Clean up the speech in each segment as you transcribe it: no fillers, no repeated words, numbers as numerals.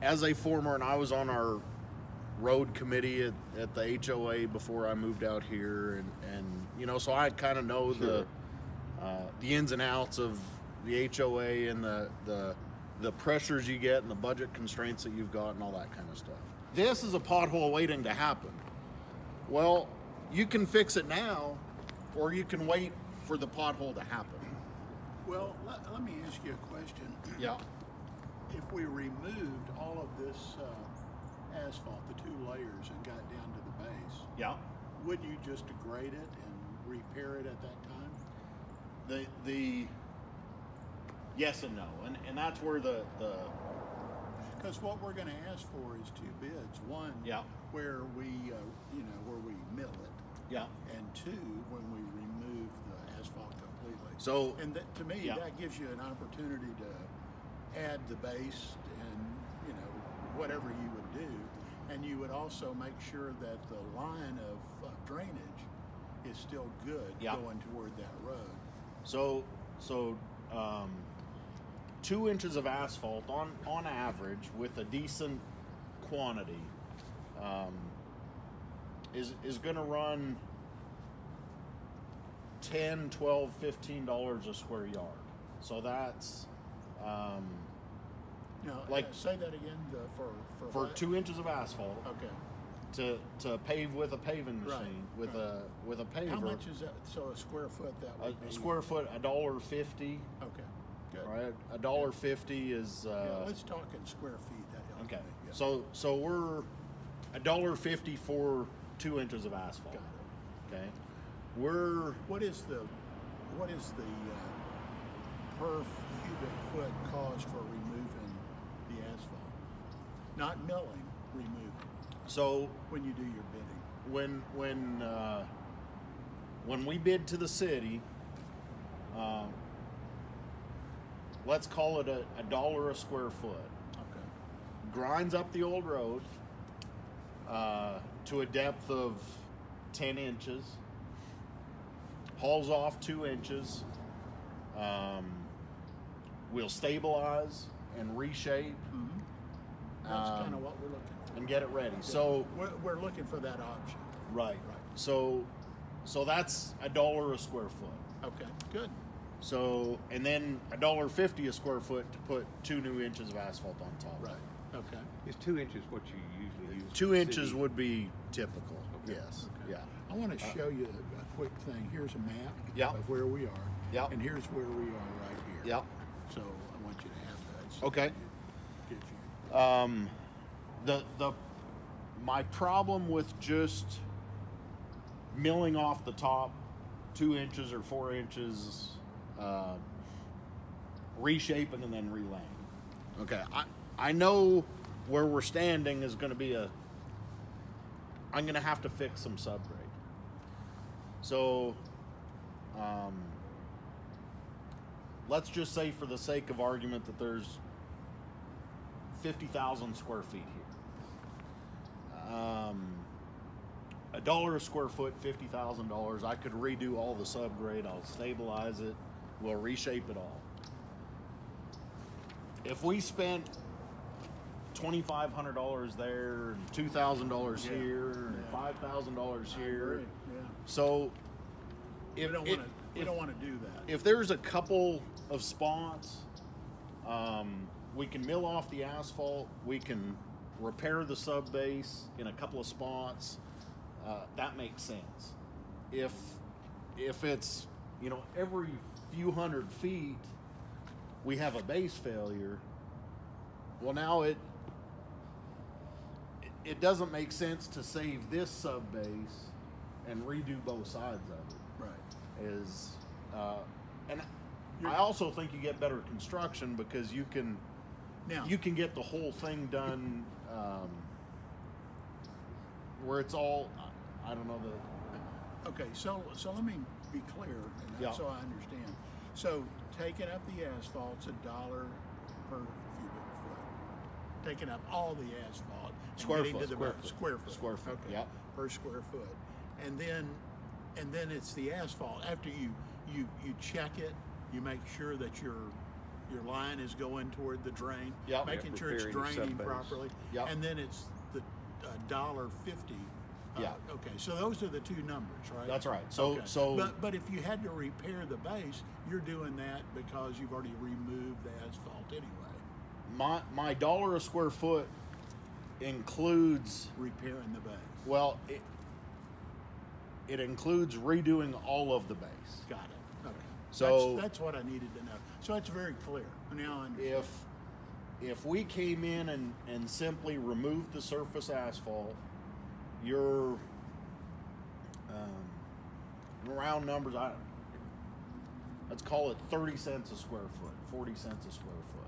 as a former, and I was on our road committee at the HOA before I moved out here, and you know, so I kind of know Sure. the ins and outs of the HOA and the pressures you get and the budget constraints that you've got and all that kind of stuff. This is a pothole waiting to happen. Well, you can fix it now, or you can wait for the pothole to happen. Well, let me ask you a question. Yeah. If we removed all of this asphalt, the 2 layers, and got down to the base, Yeah. would you just degrade it and repair it at that time? The yes and no, and that's where the Because what we're going to ask for is 2 bids. One, Yeah. where we, where we mill it, yeah. and 2, when we remove the asphalt completely. So And to me, Yeah. that gives you an opportunity to add the base and, whatever you would do. And you would also make sure that the line of drainage is still good Yeah. going toward that road. So 2 inches of asphalt on average with a decent quantity is going to run $10, $12, $15 a square yard. So that's Now, Like- say that again, for what? 2 inches of asphalt Okay. to pave with a paving Right, machine with right. a paver. How much is that? So a square foot that would be? A square foot, $1.50. Okay, good. Right, $1.50 is. Yeah, let's talk in square feet. That helps Okay, me. Yeah. so we're $1.50 for 2 inches of asphalt. Got it. Okay, we're What is the per cubic foot cost for removing the asphalt? Not milling, removing. so When you do your bidding. when we bid to the city, let's call it a dollar a square foot. Okay. Grinds up the old road to a depth of 10 inches, hauls off 2 inches. We'll stabilize and reshape That's kind of what we're looking for. and get it ready. So We're looking for that option. right. So that's $1 a square foot. Okay, good. So and then $1.50 a square foot to put 2 new inches of asphalt on top. Right. Okay. Is 2 inches what you usually use? 2 for the inches city? would be typical. Okay. Yes. Okay. Yeah. I want to show you a quick thing. Here's a map Yeah. of where we are. Yeah. And here's where we are right here. Yeah. So I want you to have that. So Okay. Get you. My problem with just milling off the top 2 inches or 4 inches, reshaping and then relaying. Okay, I know where we're standing is going to be I'm going to have to fix some subgrade. So, let's just say for the sake of argument that there's 50,000 square feet here. $1 a square foot, $50,000. I could redo all the subgrade. I'll stabilize it. We'll reshape it all. If we spent $2,500 there and $2,000 Yeah. here and Yeah. $5,000 I here, agree. Yeah. so We don't want to do that. if there's a couple of spots, we can mill off the asphalt. We can repair the sub base in a couple of spots. That makes sense. If it's every few hundred feet we have a base failure, well now it doesn't make sense to save this sub base and redo both sides of it. Right. And I also think you get better construction because you can get the whole thing done where it's all, I don't know Okay, so let me be clear, and Yeah. so I understand. So taking up the asphalt's $1 per cubic foot. Taking up all the asphalt and Square getting foot, to the square foot. square foot. Square foot, Okay, yeah. per square foot, and then it's the asphalt. After you check it, you make sure that you're your line is going toward the drain, Yep. making sure it's Repairing your draining sub-base. properly, Yep. and then it's the $1.50. Yeah. Okay, so those are the two numbers, right? That's right. So Okay. so but if you had to repair the base, you're doing that because you've already removed the asphalt anyway. my dollar a square foot includes, Repairing the base. well, it includes redoing all of the base. Got it. Okay. So- that's what I needed to know. So it's very clear. Now I understand. If we came in and simply removed the surface asphalt, your round numbers, let's call it 30 cents a square foot, 40 cents a square foot,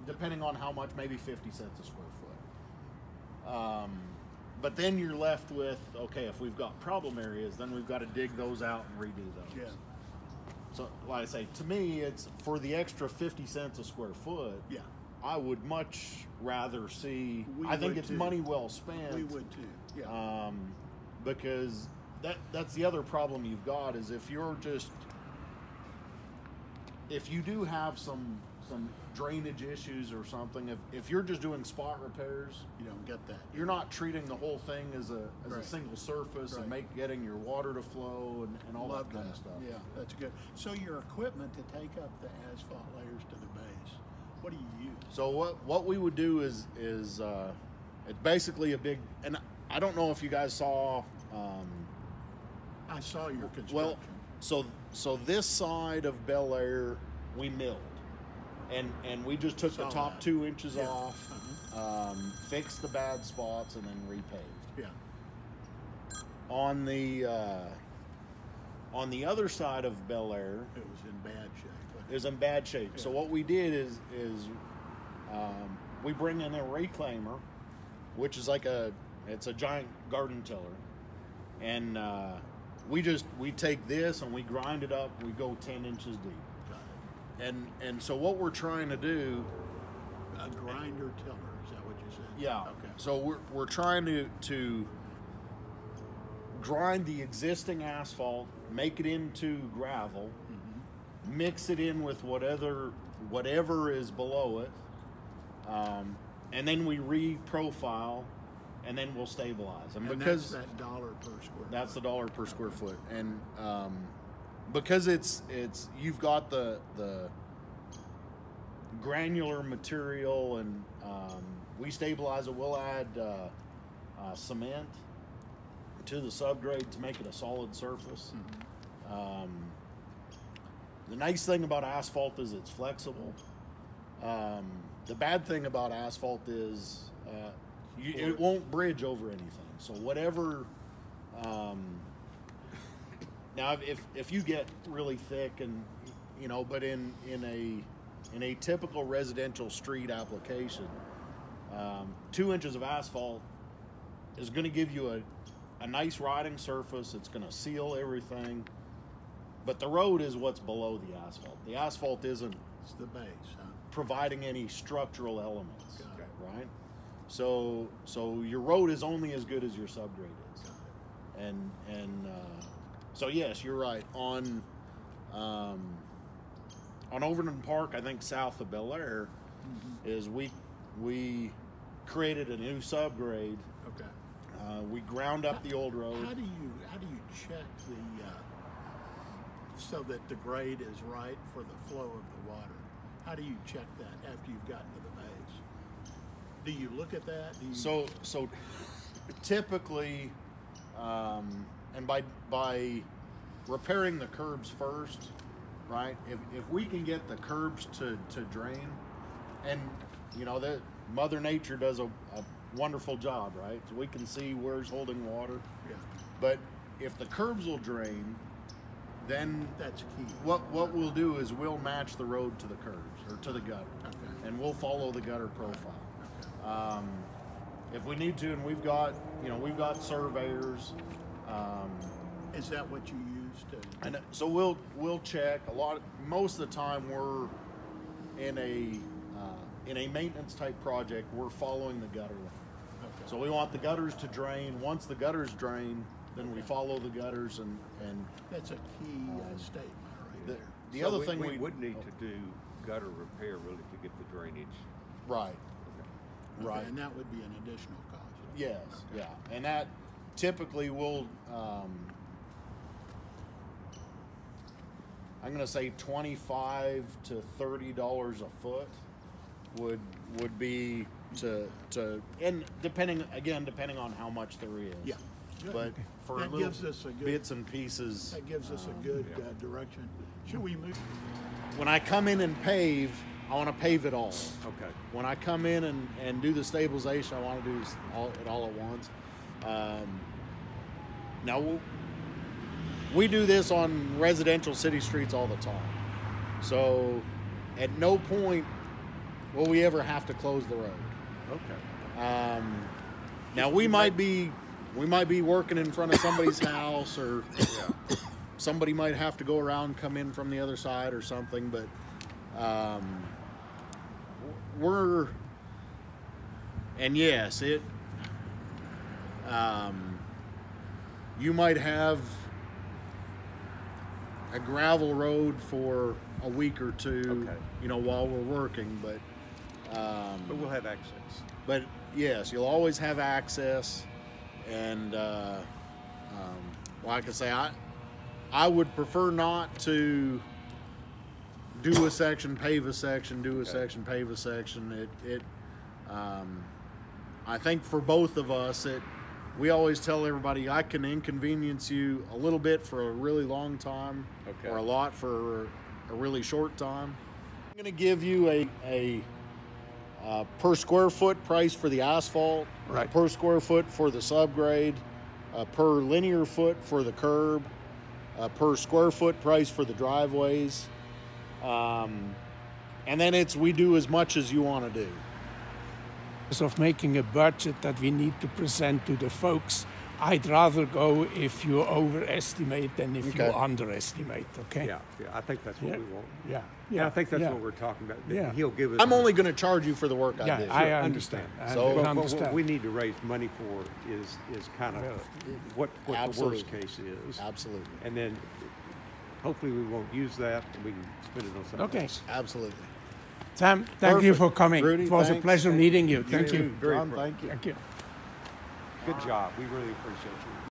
depending on how much, maybe 50 cents a square foot. But then you're left with, okay, if we've got problem areas, then we've got to dig those out and redo those. Yeah. So, like I say, to me, it's for the extra 50 cents a square foot. Yeah. I would much rather see. We I think would it's too. money well spent. We would too. Yeah. Because that's the other problem you've got is if you do have some drainage issues or something, if you're just doing spot repairs, You don't get that. you're not treating the whole thing as a Right. single surface and Right. getting your water to flow and all Love that kind of stuff. Yeah, that's good. So your equipment to take up the asphalt layers to the base, what do you use? So what we would do is it's basically a big, and I don't know if you guys saw. I saw your construction. Well, so this side of Bel Air we milled, and we just took the Saw top that. 2 inches Yeah. off, fixed the bad spots, and then repaved. Yeah. On the other side of Bel Air, It was in bad shape. is in bad shape. So Yeah. what we did is we bring in a reclaimer, which is it's a giant garden tiller, and we take this and we grind it up. We go 10 inches deep, Got it. and so what we're trying to do, A grinder tiller, is that what you said? yeah. Okay. So we're trying to grind the existing asphalt, make it into gravel, mix it in with whatever is below it, and then we re-profile, and then we'll stabilize. And because that's that dollar per square. that's the dollar per square foot, and because it's you've got the granular material, and we stabilize it. We'll add cement to the subgrade to make it a solid surface. The nice thing about asphalt is it's flexible. The bad thing about asphalt is it won't bridge over anything. So whatever. Now, if you get really thick and but in a typical residential street application, 2 inches of asphalt is going to give you a nice riding surface. It's going to seal everything. But the road is what's below the asphalt. The asphalt isn't It's the base, huh? providing any structural elements, Got it. right? So your road is only as good as your subgrade is. Got And so yes, you're right. On Overton Park, I think south of Bel Air, is we created a new subgrade. Okay. We ground up the old road. How do you check so that the grade is right for the flow of the water? How do you check that after you've gotten to the base? Do you look at that? So typically, and by repairing the curbs first, right? If we can get the curbs to drain, and that Mother Nature does a wonderful job, right? So we can see where's holding water. Yeah, But if the curbs will drain, then that's key. what we'll do is we'll match the road to the curbs or to the gutter, Okay. and we'll follow the gutter profile. If we need to, and we've got surveyors, Is that what you use to? and so we'll check most of the time we're in a maintenance type project. We're following the gutter line. Okay. So we want the gutters to drain. Once the gutters drain, then we follow the gutters, and That's a key statement right the, there. The So other thing we would need to do gutter repair really to get the drainage. right, Okay, right. and that would be an additional cost. Yes, yeah, and that typically will. I'm going to say $25 to $30 a foot would be to and depending on how much there is. Yeah. Good. But for That little gives us a good- bits and pieces. That gives us a good direction. Should we move? When I come in and pave, I want to pave it all. Okay. When I come in and do the stabilization, I want to do it all at once. Now, we do this on residential city streets all the time. So at no point will we ever have to close the road. Okay. Now, we might be working in front of somebody's house, or somebody might have to go around, come in from the other side or something, but and yes, you might have a gravel road for a week or two, Okay. while we're working, but we'll have access. but yes, you'll always have access, and like I say, I would prefer not to do a section, pave a section, do a section, pave a section. I think for both of us, we always tell everybody, I can inconvenience you a little bit for a really long time, or a lot for a really short time. I'm going to give you a per square foot price for the asphalt, Right. per square foot for the subgrade, per linear foot for the curb, per square foot price for the driveways, and then we do as much as you want to do. Of making a budget that we need to present to the folks, I'd rather go if you overestimate than if you Okay. underestimate. Okay. Yeah, I think that's what we want. Yeah. Yeah, I think that's yeah. what we're talking about. Yeah. He'll give us. I'm only going to charge you for the work I Yeah, did. I understand. understand. So- I But understand. what we need to raise money for is kind of what the Absolutely. worst case is. Absolutely. And then hopefully we won't use that and we can spend it on something Okay. else. Absolutely. Sam, thank you Perfect. for coming. Rudy, it was thanks. a pleasure meeting you. Thank you. John, thank you. Thank you. Good job. We really appreciate you.